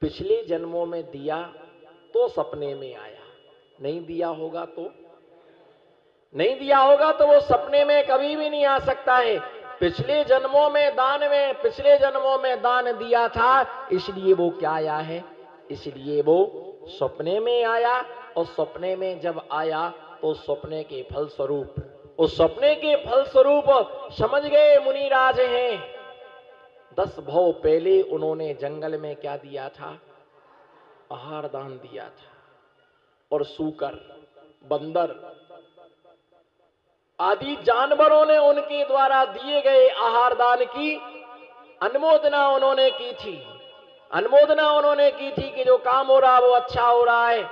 पिछले जन्मों में दिया तो सपने में आया, नहीं दिया होगा तो नहीं दिया होगा तो वो सपने में कभी भी नहीं आ सकता है। पिछले जन्मों में दान दिया था, इसलिए वो क्या आया है, इसलिए वो सपने में आया। और सपने में जब आया तो सपने के फल स्वरूप, उस सपने के फल स्वरूप समझ गए मुनिराज हैं। 10 भव पहले उन्होंने जंगल में क्या दिया था, आहार दान दिया था। और सूकर, बंदर आदि जानवरों ने उनके द्वारा दिए गए आहार दान की अनुमोदना उन्होंने की थी। अनुमोदना उन्होंने की थी कि जो काम हो रहा वो अच्छा हो रहा है।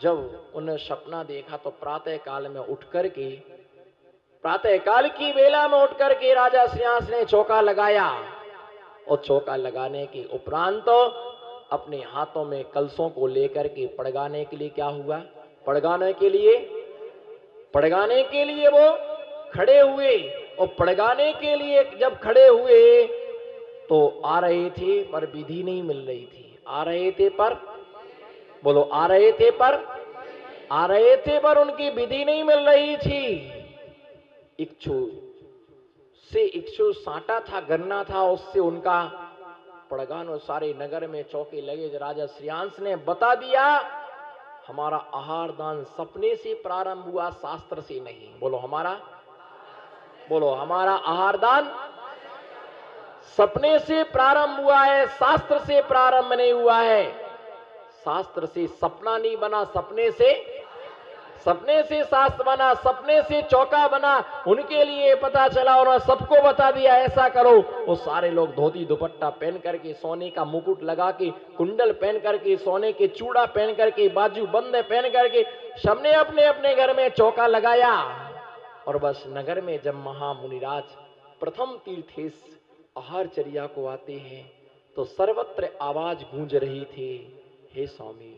जब उन्हें सपना देखा तो प्रातः काल में उठ करके, प्रातः काल की बेला में उठ करके राजा श्रेयांस ने चौका लगाया। और चौका लगाने के उपरांत अपने हाथों में कलशों को लेकर के पड़गाने के लिए क्या हुआ, पड़गाने के लिए वो खड़े हुए। और पड़गाने के लिए जब खड़े हुए तो आ रहे थे पर विधि नहीं मिल रही थी। आ रहे थे पर, बोलो, आ रहे थे पर उनकी विधि नहीं मिल रही थी। इक्षु साटा था, गन्ना था, उससे उनका पड़गान और सारे नगर में चौके लगे। राजा श्रेयांस ने बता दिया, हमारा आहार दान सपने से प्रारंभ हुआ, शास्त्र से नहीं। बोलो हमारा आहार दान सपने से प्रारंभ हुआ है, शास्त्र से प्रारंभ नहीं हुआ है। शास्त्र से सपना नहीं बना, सपने से शास्त्र बना, सपने से चौका बना। उनके लिए पता चला, उन्होंने सबको बता दिया ऐसा करो। वो सारे लोग धोती दुपट्टा पहन करके, सोने का मुकुट लगा के, कुंडल पहन करके, सोने के चूड़ा पहन करके, बाजू बंद पहन करके, सबने अपने अपने घर में चौका लगाया। और बस नगर में जब महामुनिराज प्रथम तीर्थेश आहारचर्या को आते हैं तो सर्वत्र आवाज गूंज रही थी, हे स्वामी,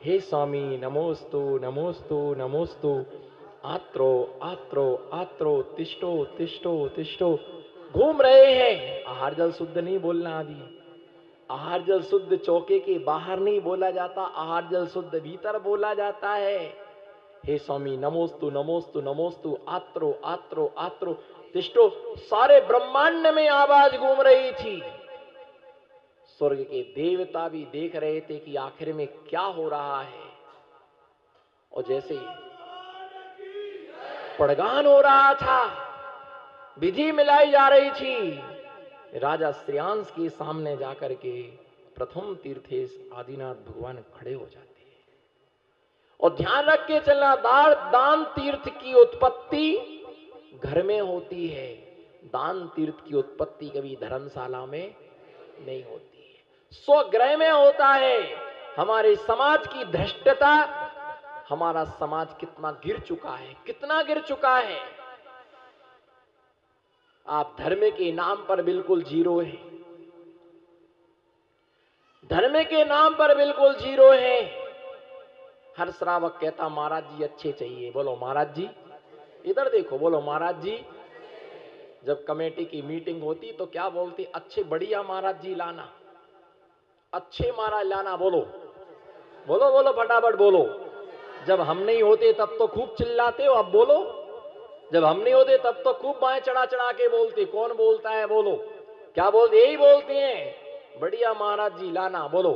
हे स्वामी, नमोस्तु नमोस्तु नमोस्तु, आत्रो आत्रो आत्रो, तिष्ठो तिष्ठो तिष्ठो। घूम रहे हैं। आहार जल शुद्ध नहीं बोलना, अभी आहार जल शुद्ध चौके के बाहर नहीं बोला जाता, आहार जल शुद्ध भीतर बोला जाता है। हे स्वामी, नमोस्तु नमोस्तु नमोस्तु, आत्रो आत्रो आत्रो, तिष्ठो। सारे ब्रह्मांड में आवाज घूम रही थी। स्वर्ग के देवता भी देख रहे थे कि आखिर में क्या हो रहा है। और जैसे पड़गान हो रहा था, विधि मिलाई जा रही थी, राजा श्रेयांस के सामने जाकर के प्रथम तीर्थेश आदिनाथ भगवान खड़े हो जाते हैं। और ध्यान रख के चलना, दान तीर्थ की उत्पत्ति घर में होती है, दान तीर्थ की उत्पत्ति कभी धर्मशाला में नहीं होती, स्वगृह में होता है। हमारे समाज की धृष्टता, हमारा समाज कितना गिर चुका है। आप धर्म के नाम पर बिल्कुल जीरो है, धर्म के नाम पर बिल्कुल जीरो है। हर श्रावक कहता महाराज जी अच्छे चाहिए। बोलो महाराज जी, इधर देखो, बोलो महाराज जी। जब कमेटी की मीटिंग होती तो क्या बोलती, अच्छे बढ़िया महाराज जी लाना, अच्छे महाराज लाना। बोलो बोलो बोलो, फटाफट बोलो। जब हम नहीं होते तब तो खूब चिल्लाते हो, अब बोलो। जब हम नहीं होते तब तो खूब बाएं चढ़ा चढ़ा के बोलते। कौन बोलता है, बोलो। क्या बोलते, यही बोलते हैं, बढ़िया महाराज जी लाना। बोलो,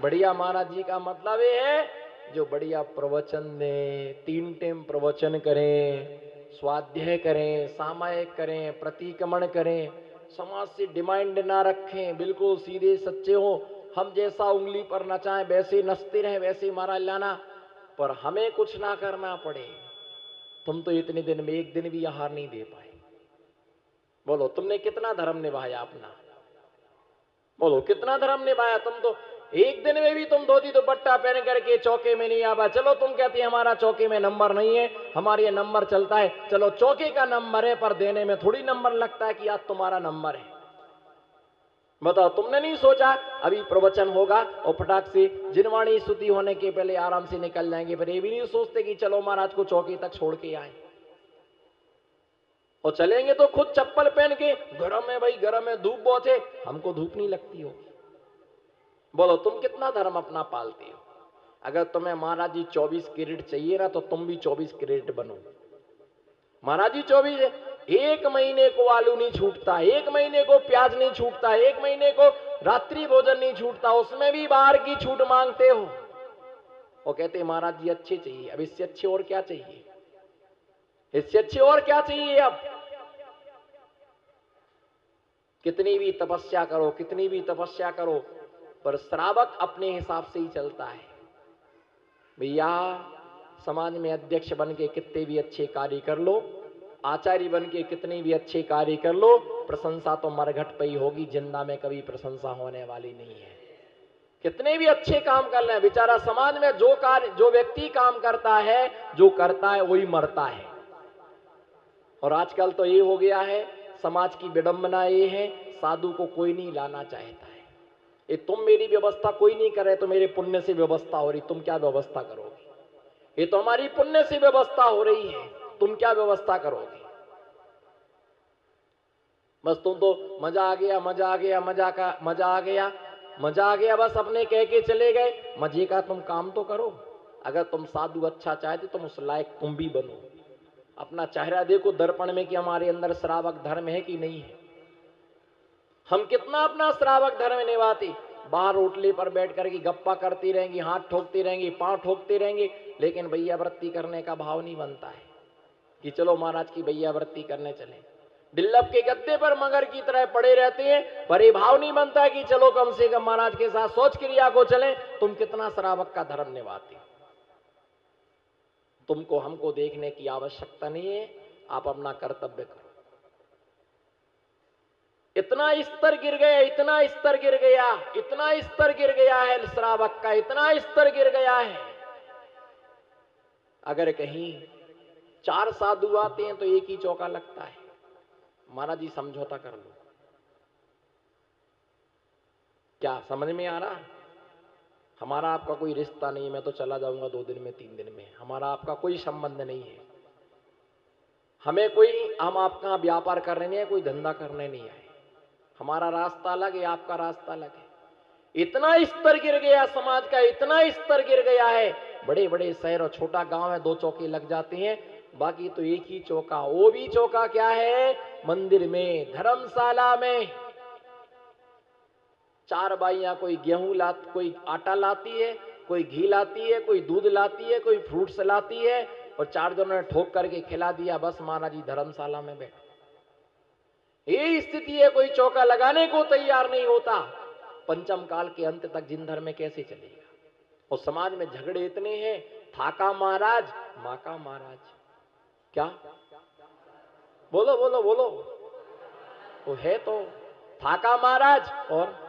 बढ़िया महाराज जी का मतलब ये है जो बढ़िया प्रवचन दें, 3 टाइम प्रवचन करें, स्वाध्याय करें, सामायिक करें, प्रतिक्रमण करें, समाज से डिमांड ना रखें, बिल्कुल सीधे सच्चे हो। हम जैसा उंगली पर नचाएं वैसे नचते रहे, वैसे महाराज लाना, पर हमें कुछ ना करना पड़े। तुम तो इतने दिन में एक दिन भी आहार नहीं दे पाए। बोलो तुमने कितना धर्म निभाया अपना, बोलो कितना धर्म निभाया। तुम तो एक दिन में भी तुम धोती दुपट्टा पहन करके चौके में नहीं आवा। चलो तुम कहती है हमारा चौके में नंबर नहीं है, हमारे ये नंबर चलता है। चलो चौके का नंबर है, पर देने में थोड़ी नंबर लगता है कि आज तुम्हारा नंबर है। बताओ, तुमने नहीं सोचा अभी प्रवचन होगा और फटाक से जिनवाणी स्तुति होने के पहले आराम से निकल जाएंगे, फिर ये भी नहीं सोचते कि चलो महाराज को चौकी तक छोड़ के आए। और चलेंगे तो खुद चप्पल पहन के, गर्म है भाई गर्म है, धूप बहुत है, हमको धूप नहीं लगती हो। बोलो तुम कितना धर्म अपना पालते हो? अगर तुम्हें महाराज जी 24 कैरेट चाहिए ना, तो तुम भी 24 कैरेट बनो। महाराज जी 24 है, एक महीने को आलू नहीं छूटता, एक महीने को प्याज नहीं छूटता, एक महीने को रात्रि भोजन नहीं छूटता, उसमें भी बाहर की छूट मांगते हो। वो कहते महाराज जी अच्छे चाहिए। अब इससे अच्छे और क्या चाहिए? इससे अच्छे और क्या चाहिए? अब कितनी भी तपस्या करो, कितनी भी तपस्या करो, पर श्रावक अपने हिसाब से ही चलता है। भैया समाज में अध्यक्ष बन के कितने भी अच्छे कार्य कर लो, आचार्य बन के कितने भी अच्छे कार्य कर लो, प्रशंसा तो मरघट पे ही होगी, जिंदा में कभी प्रशंसा होने वाली नहीं है। कितने भी अच्छे काम कर ले, बेचारा समाज में जो कार्य, जो व्यक्ति काम करता है, जो करता है वही मरता है। और आजकल तो ये हो गया है, समाज की विडंबना ये है, साधु को कोई नहीं लाना चाहता है। ये तुम मेरी व्यवस्था कोई नहीं करे तो मेरे पुण्य से व्यवस्था हो रही, तुम क्या व्यवस्था करोगे? ये तो हमारी पुण्य से व्यवस्था हो रही है, तुम क्या व्यवस्था करोगे? बस तुम तो मजा आ गया, मजा आ गया, मजा आ गया, मजा आ गया, बस अपने कह के चले गए। मजे का तुम काम तो करो। अगर तुम साधु अच्छा चाहते तुम उस लायक तुम भी बनो। अपना चेहरा देखो दर्पण में कि हमारे अंदर श्रावक धर्म है कि नहीं है। हम कितना अपना श्रावक धर्म निभाते, बाहर ओटले पर बैठ करके गप्पा करती रहेंगी, हाथ ठोकती रहेंगी, पांव ठोकते रहेंगे, लेकिन भैया वृत्ति करने का भाव नहीं बनता है कि चलो महाराज की भैया वृत्ति करने चले। डिल्लप के गद्दे पर मगर की तरह पड़े रहते हैं, पर ये भाव नहीं बनता कि चलो कम से कम महाराज के साथ सोच क्रिया को चले। तुम कितना श्रावक का धर्म निभाते? तुमको हमको देखने की आवश्यकता नहीं है, आप अपना कर्तव्य करो। इतना स्तर गिर गया, इतना स्तर गिर गया, इतना स्तर गिर गया है श्रावक का, इतना स्तर गिर गया है। अगर कहीं 4 साधु आते हैं तो एक ही चौका लगता है, महाराज जी समझौता कर लो। क्या समझ में आ रहा? हमारा आपका कोई रिश्ता नहीं, मैं तो चला जाऊंगा 2 दिन में 3 दिन में, हमारा आपका कोई संबंध नहीं है। हमें कोई, हम आपका व्यापार करने नहीं है, कोई धंधा करने नहीं आए। हमारा रास्ता अलग है, आपका रास्ता अलग है। इतना स्तर गिर गया समाज का, इतना स्तर गिर गया है। बड़े बड़े शहर और छोटा गांव है, 2 चौके लग जाते हैं, बाकी तो एक ही चौका। वो भी चौका क्या है? मंदिर में, धर्मशाला में। 4 बाइयां, कोई गेहूं लाती, कोई आटा लाती है, कोई घी लाती है, कोई दूध लाती है, कोई फ्रूट्स लाती है, और 4 जनों ने ठोक करके खिला दिया, बस महाराज जी धर्मशाला में बैठो। ये स्थिति है, कोई चौका लगाने को तैयार नहीं होता। पंचम काल के अंत तक जिन धर्म में कैसे चलेगा? और समाज में झगड़े इतने हैं, थाका महाराज, माका महाराज। क्या बोलो बोलो बोलो? वो है तो थाका महाराज, और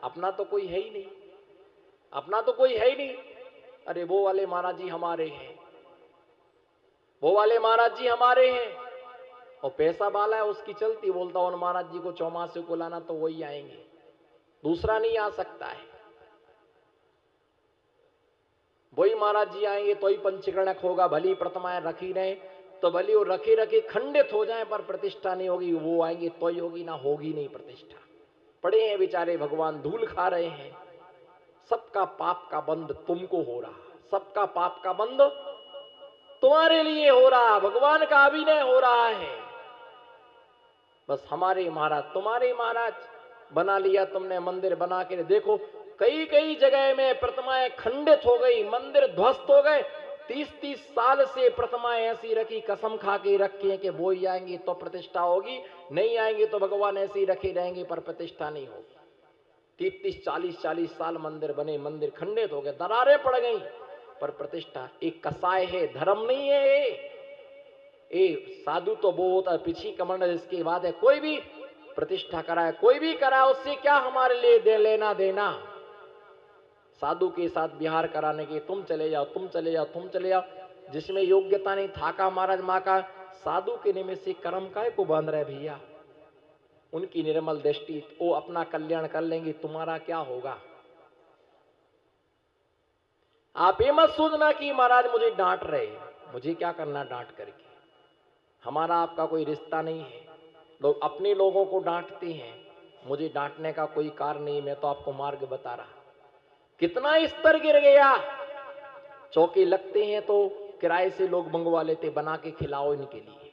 अपना तो कोई है ही नहीं, अपना तो कोई है ही नहीं। अरे वो वाले महाराज जी हमारे हैं, वो वाले महाराज जी हमारे हैं, और पैसा वाला है उसकी चलती, बोलता उन महाराज जी को चौमासे को लाना तो वही आएंगे, दूसरा नहीं आ सकता है। वही महाराज जी आएंगे तो ही पंचकर्णक होगा। भली प्रतिमाएं रखी रहे तो भली वो रखे रखे खंडित हो जाए, पर प्रतिष्ठा नहीं होगी। वो आएंगे तो ही होगी, ना होगी नहीं प्रतिष्ठा। पड़े हैं बेचारे भगवान, धूल खा रहे हैं। सबका पाप का बंद तुमको हो रहा, सबका पाप का बंद तुम्हारे लिए हो रहा, भगवान का अभिनय हो रहा है। बस हमारे महाराज, तुम्हारे महाराज बना लिया तुमने, मंदिर बना के देखो कई कई जगह में प्रतिमाएं खंडित हो गई, मंदिर ध्वस्त हो गए। 30-30 साल से प्रतिमाएं ऐसी रखी, कसम खा के रखी है कि वो ही आएंगे तो प्रतिष्ठा होगी, नहीं आएंगे तो भगवान ऐसे ही रखे रहेंगे पर प्रतिष्ठा नहीं होगी। 30-40 साल मंदिर बने, मंदिर खंडित हो गए, दरारें पड़ गई, पर प्रतिष्ठा। एक कसाय है, धर्म नहीं है। ये साधु तो वो होता है पिछी कमंड, जिसके बाद है कोई भी प्रतिष्ठा कराए, कोई भी कराए, उससे क्या हमारे लिए दे लेना देना। साधु के साथ विहार कराने के, तुम चले जाओ, तुम चले जाओ, तुम चले जाओ, जिसमें योग्यता नहीं, थाका महाराज माँ का। साधु के निमित्त से कर्म काय को बांध रहे भैया? उनकी निर्मल दृष्टि, वो अपना कल्याण कर लेंगे, तुम्हारा क्या होगा? आप ये मत सोचना कि महाराज मुझे डांट रहे, मुझे क्या करना डांट करके। हमारा आपका कोई रिश्ता नहीं है। लोग अपने लोगों को डांटते हैं, मुझे डांटने का कोई कारण नहीं, मैं तो आपको मार्ग बता रहा। कितना स्तर गिर गया। चौके लगते हैं तो किराए से लोग मंगवा लेते, बना के खिलाओ इनके लिए।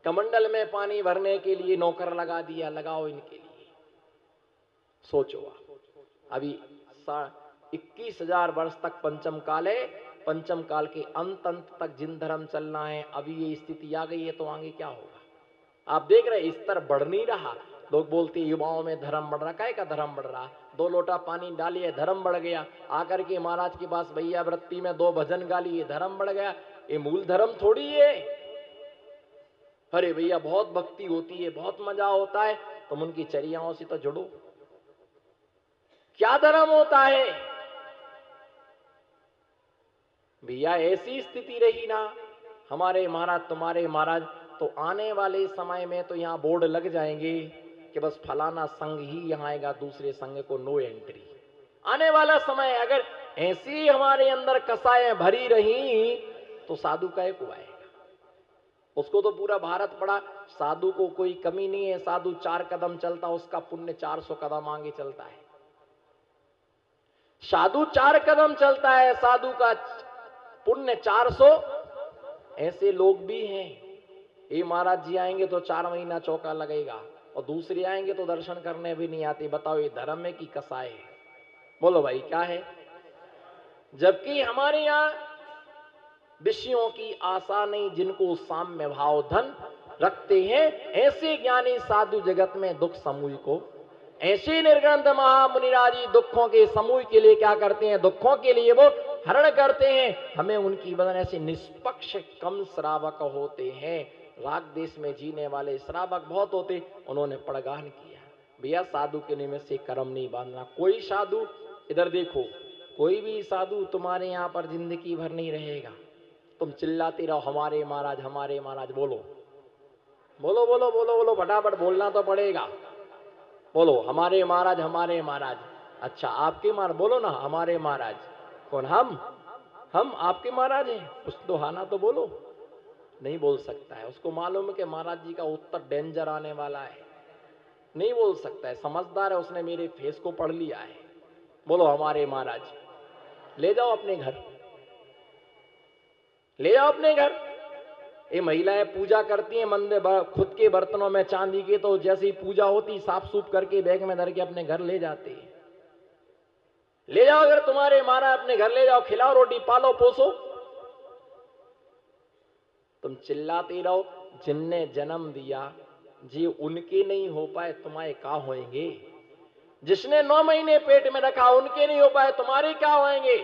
कमंडल में पानी भरने के लिए नौकर लगा दिया, लगाओ इनके लिए। सोचो अभी 21,000 वर्ष तक पंचम काल है, पंचम काल के अंत तक जिन धर्म चलना है। अभी ये स्थिति आ गई है तो आगे क्या होगा? आप देख रहे स्तर बढ़ नहीं रहा। लोग बोलते युवाओं में धर्म बढ़ रहा, काय का धर्म बढ़ रहा? 2 लोटा पानी डालिए धर्म बढ़ गया, आकर के महाराज के पास भैया वृत्ति में 2 भजन गा लिए धर्म बढ़ गया। ये मूल धर्म थोड़ी है। अरे भैया बहुत भक्ति होती है, बहुत मजा होता है, तुम उनकी चर्याओं से तो जुड़ो। क्या धर्म होता है भैया? ऐसी स्थिति रही ना हमारे महाराज तुम्हारे महाराज, तो आने वाले समय में तो यहाँ बोर्ड लग जाएंगे कि बस फलाना संघ ही यहाँ आएगा, दूसरे संघ को नो एंट्री। आने वाला समय अगर ऐसी हमारे अंदर कसाएं भरी रही तो साधु का एक आएगा। उसको तो पूरा भारत पड़ा, साधु को कोई कमी नहीं है। साधु 4 कदम चलता, उसका पुण्य 400 कदम आगे चलता है। साधु 4 कदम चलता है, साधु का पुण्य 400। ऐसे लोग भी हैं, ये महाराज जी आएंगे तो 4 महीना चौका लगेगा, और दूसरे आएंगे तो दर्शन करने भी नहीं आते। बताओ ये धर्म है कि कसाय है? बोलो भाई क्या है? जबकि हमारे यहाँ विषयों की आशा नहीं, जिनको साम्य भाव धन रखते हैं, ऐसे ज्ञानी साधु जगत में दुख समूह को, ऐसे निर्ग्रंथ महामुनिराजी दुखों के समूह के लिए क्या करते हैं? दुखों के लिए वो हरण करते हैं। हमें उनकी वजह से निष्पक्ष कम श्रावक होते हैं। राग देश में जीने वाले श्रावक बहुत होते, उन्होंने पड़गान किया भैया साधु के निमित्त से कर्म नहीं बांधना। कोई साधु, इधर देखो, कोई भी साधु तुम्हारे यहाँ पर जिंदगी भर नहीं रहेगा। तुम चिल्लाते रहो हमारे महाराज हमारे महाराज, बोलो बोलो बोलो बोलो बोलो, फटाफट बोलना तो पड़ेगा। बोलो हमारे महाराज हमारे महाराज। अच्छा आपके महाराज बोलो ना, हमारे महाराज। कौन? हम आपके महाराज हैं? कुछ तो हाना तो बोलो। नहीं बोल सकता है, उसको मालूम है कि महाराज जी का उत्तर डेंजर आने वाला है, नहीं बोल सकता है। समझदार है, उसने मेरे फेस को पढ़ लिया है। बोलो हमारे महाराज। ले जाओ अपने घर, ले जाओ अपने घर। ये महिलाएं पूजा करती हैं मंदिर खुद के बर्तनों में चांदी के, तो जैसे ही पूजा होती साफ सूफ करके बैग में धर के अपने घर ले जाते हैं। ले जाओ अगर तुम्हारे महाराज, अपने घर ले जाओ, खिलाओ रोटी, पालो पोसो। तुम चिल्लाते रहो जिनने जन्म दिया जी उनके नहीं हो पाए, तुम्हारे क्या होएंगे? जिसने 9 महीने पेट में रखा उनके नहीं हो पाए, तुम्हारे क्या होएंगे?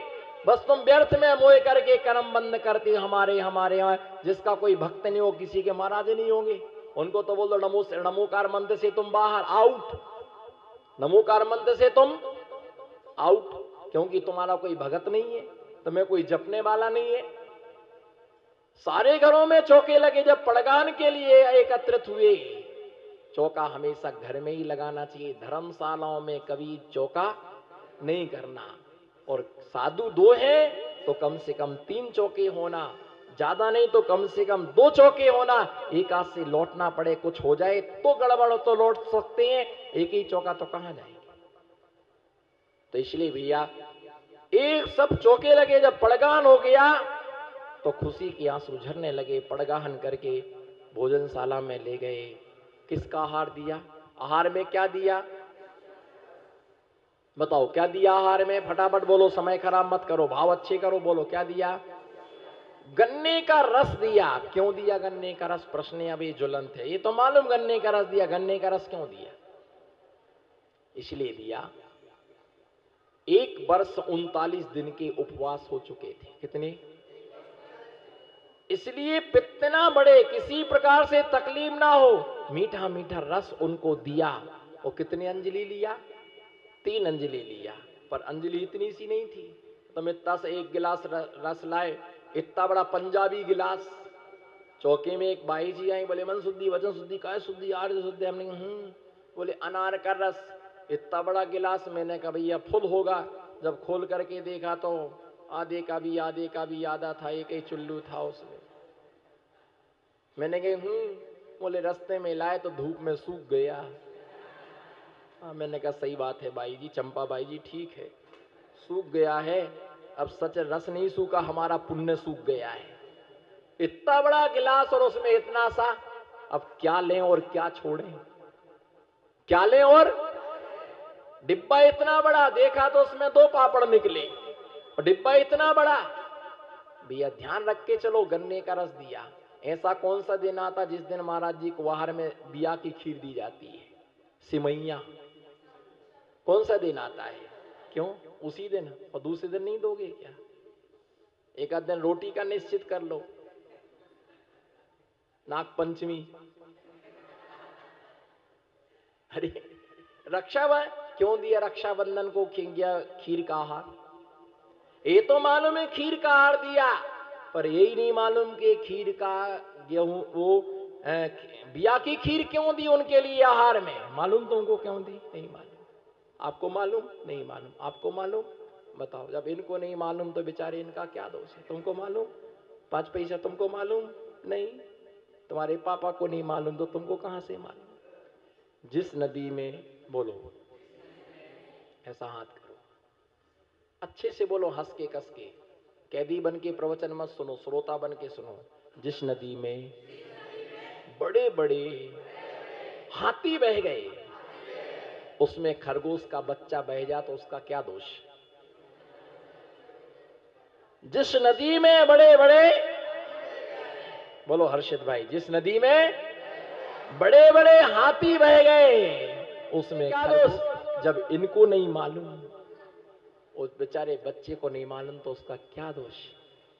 बस तुम व्यर्थ में मोह करके कर्म बंद करती हमारे हमारे यहाँ। जिसका कोई भक्त नहीं हो, किसी के महाराज नहीं होंगे, उनको तो बोल दो नमोकार मंत्र से तुम बाहर आउट, नमोकार मंत्र से तुम आउट। क्योंकि तुम्हारा कोई भगत नहीं है, तुम्हें कोई जपने वाला नहीं है। सारे घरों में चौके लगे जब पड़गान के लिए एकत्रित हुए। चौका हमेशा घर में ही लगाना चाहिए, धर्मशालाओं में कभी चौका नहीं करना। और साधु 2 हैं तो कम से कम 3 चौके होना, ज्यादा नहीं तो कम से कम 2 चौके होना। एक हाथ से लौटना पड़े, कुछ हो जाए तो गड़बड़ तो लौट सकते हैं, एक ही चौका तो कहां जाएंगे? तो इसलिए भैया एक सब चौके लगे, जब पड़गान हो गया तो खुशी के आंसू झरने लगे। पड़गाहन करके भोजनशाला में ले गए। किसका आहार दिया? आहार में क्या दिया? बताओ क्या दिया आहार में? फटाफट बोलो, समय खराब मत करो, भाव अच्छे करो, बोलो क्या दिया? गन्ने का रस दिया। क्यों दिया गन्ने का रस? प्रश्न अभी ज्वलंत है। ये तो मालूम गन्ने का रस दिया, गन्ने का रस क्यों दिया? इसलिए दिया 1 वर्ष 39 दिन के उपवास हो चुके थे। कितने? इसलिए पितना बड़े, किसी प्रकार से तकलीफ ना हो, मीठा मीठा रस उनको दिया। और कितने अंजलि लिया? 3 अंजलि लिया। पर अंजलि इतनी सी नहीं थी, तुम इतना से 1 गिलास रस लाए, इतना बड़ा पंजाबी गिलास। चौके में एक भाई जी आई, बोले मन शुद्धि वचन शुद्धि काय शुद्धि आर्य शुद्धि। हमने बोले अनार का रस, इतना बड़ा गिलास। मैंने कहा भैया फुल होगा। जब खोल करके देखा तो आधे का भी आधा था, एक ही चुल्लू था उसमें। मैंने कहा बोले रास्ते में लाए तो धूप में सूख गया। मैंने कहा सही बात है भाई जी, चंपा भाई जी ठीक है, सूख गया है, अब सच रस नहीं सूखा, हमारा पुण्य सूख गया है। इतना बड़ा गिलास और उसमें इतना सा, अब क्या लें और क्या छोड़ें, क्या लें। और डिब्बा इतना बड़ा, देखा तो उसमें 2 पापड़ निकले, और डिब्बा इतना बड़ा। भैया ध्यान रख के चलो, गन्ने का रस दिया। ऐसा कौन सा दिन आता जिस दिन महाराज जी कुवार में बिया की खीर दी जाती है, सिमैया, कौन सा दिन आता है? क्यों उसी दिन, और दूसरे दिन नहीं दोगे क्या? एक आध दिन रोटी का निश्चित कर लो, नाग पंचमी। अरे रक्षाबंधन क्यों दिया? रक्षाबंधन को खीर का आहार। ये तो मालूम है खीर का आहार दिया, पर यही नहीं मालूम कि खीर का गेहूं वो बिया की खीर क्यों दी उनके लिए आहार में। मालूम तुमको क्यों दी? नहीं मालूम। आपको मालूम? नहीं मालूम। आपको मालूम? बताओ। जब इनको नहीं मालूम तो बेचारे इनका क्या दोष है? तुमको मालूम? 5 पैसा तुमको मालूम नहीं? तुम्हारे पापा को नहीं मालूम तो तुमको कहां से मालूम? जिस नदी में, बोलो ऐसा हाथ करो, अच्छे से बोलो, हंस के कस के। कैदी बन के प्रवचन मत सुनो, श्रोता बन के सुनो। जिस नदी में बड़े बड़े हाथी बह गए, उसमें खरगोश का बच्चा बह जा तो उसका क्या दोष? जिस नदी में बड़े बड़े, बोलो हर्षित भाई, जिस नदी में बड़े बड़े हाथी बह गए उसमें क्या दोष? जब इनको नहीं मालूम, उस बेचारे बच्चे को नहीं मालूम तो उसका क्या दोष?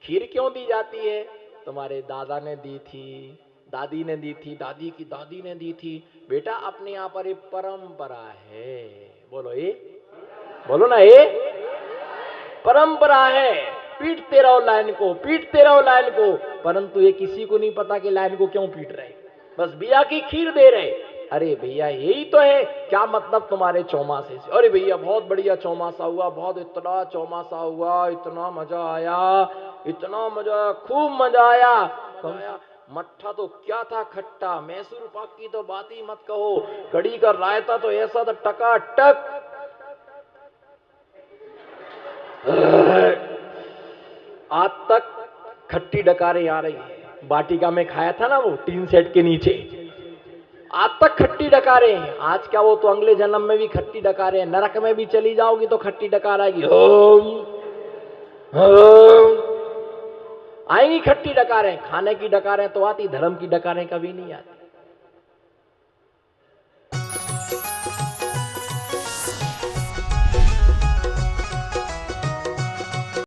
खीर क्यों दी जाती है? तुम्हारे दादा ने दी थी, दादी ने दी थी, दादी की दादी ने दी थी। बेटा अपने यहाँ पर एक परंपरा है। बोलो ये, बोलो ना, ये परंपरा है। पीटते रहो लाइन को, पीटते रहो लाइन को, परंतु ये किसी को नहीं पता कि लाइन को क्यों पीट रहे, बस बिया की खीर दे रहे। अरे भैया यही तो है। क्या मतलब तुम्हारे चौमासे से? अरे भैया बहुत बढ़िया चौमासा हुआ, बहुत इतना चौमासा हुआ, इतना मजा आया, इतना मजा, खूब मजा आया। मट्ठा तो क्या था खट्टा, मैसूर पाक की तो बात ही मत कहो, कड़ी का रायता तो ऐसा था टकाटक। आज तक खट्टी डकारें आ रही है। बाटिका में खाया था ना वो टीन सेट के नीचे, आज तक खट्टी डकारें हैं। आज क्या, वो तो अगले जन्म में भी खट्टी डकारें हैं। नरक में भी चली जाओगी तो खट्टी डकार आएगी, आएंगी खट्टी डकारें। खाने की डकारें तो आती, धर्म की डकारें कभी नहीं आती।